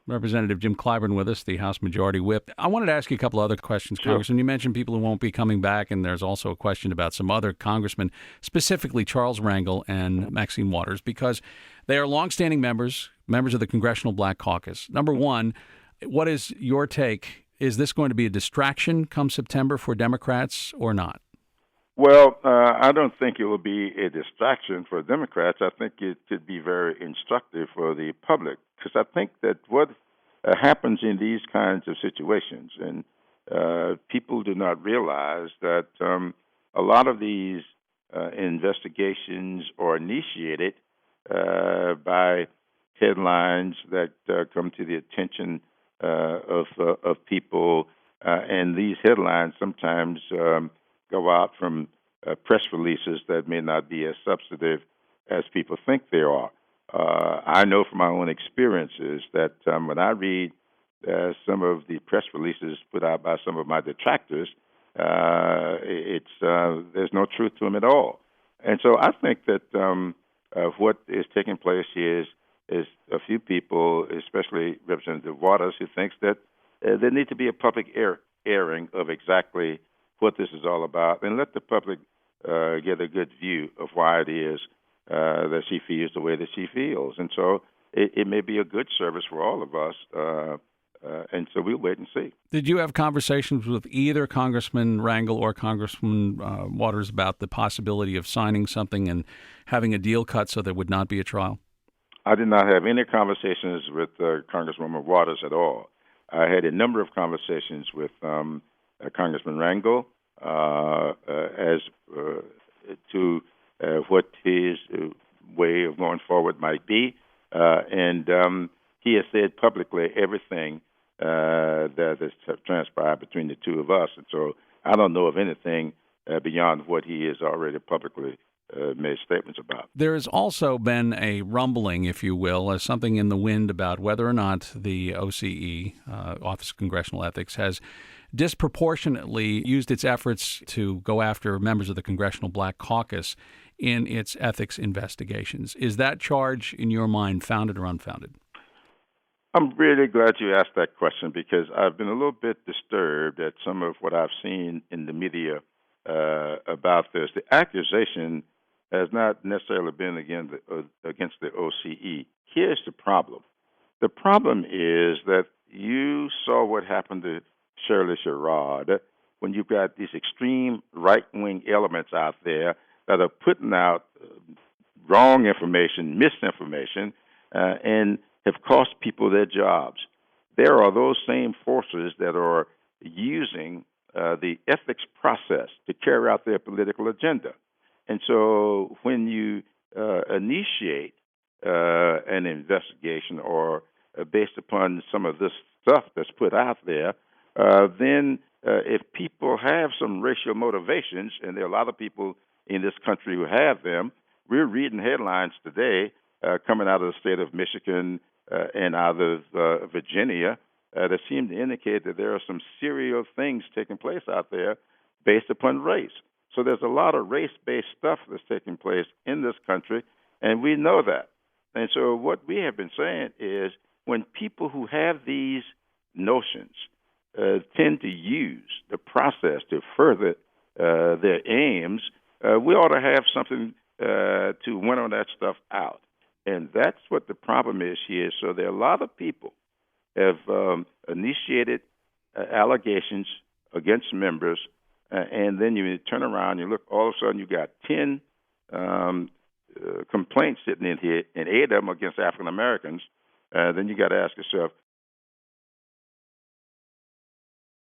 Representative Jim Clyburn with us, the House Majority Whip. I wanted to ask you a couple other questions, Sure. Congressman. You mentioned people who won't be coming back, and there's also a question about some other congressmen, specifically Charles Rangel and Maxine Waters, because they are longstanding members of the Congressional Black Caucus. Number one, what is your take? Is this going to be a distraction come September for Democrats or not? Well, I don't think it will be a distraction for Democrats. I think it could be very instructive for the public, because I think that what happens in these kinds of situations, and people do not realize that a lot of these investigations are initiated by headlines that come to the attention of people, and these headlines sometimes go out from press releases that may not be as substantive as people think they are. I know from my own experiences that when I read some of the press releases put out by some of my detractors, there's no truth to them at all. And so I think that what is taking place here is a few people, especially Representative Waters, who thinks that there needs to be a public airing of exactly what this is all about, and let the public get a good view of why it is that she feels the way that she feels. And so it may be a good service for all of us, and so we'll wait and see. Did you have conversations with either Congressman Rangel or Congressman Waters about the possibility of signing something and having a deal cut so there would not be a trial? I did not have any conversations with Congresswoman Waters at all. I had a number of conversations with Congressman Rangel as to what his way of going forward might be, and he has said publicly everything that has transpired between the two of us, and so I don't know of anything beyond what he has already publicly made statements about. There has also been a rumbling, if you will, as something in the wind about whether or not the OCE, Office of Congressional Ethics, has disproportionately used its efforts to go after members of the Congressional Black Caucus in its ethics investigations. Is that charge, in your mind, founded or unfounded? I'm really glad you asked that question, because I've been a little bit disturbed at some of what I've seen in the media about this. The accusation has not necessarily been against the OCE. Here's the problem. The problem is that you saw what happened to Shirley Sherrod when you've got these extreme right-wing elements out there that are putting out wrong information, misinformation, and have cost people their jobs. There are those same forces that are using the ethics process to carry out their political agenda. And so when you initiate an investigation or based upon some of this stuff that's put out there, then if people have some racial motivations, and there are a lot of people in this country who have them, we're reading headlines today coming out of the state of Michigan and out of Virginia that seem to indicate that there are some serious things taking place out there based upon race. So there's a lot of race-based stuff that's taking place in this country, and we know that. And so what we have been saying is when people who have these notions tend to use the process to further their aims, we ought to have something to winnow that stuff out. And that's what the problem is here. So there are a lot of people have initiated allegations against members, and then you turn around, you look, all of a sudden you got 10 complaints sitting in here, and 8 of them against African Americans. Then you got to ask yourself,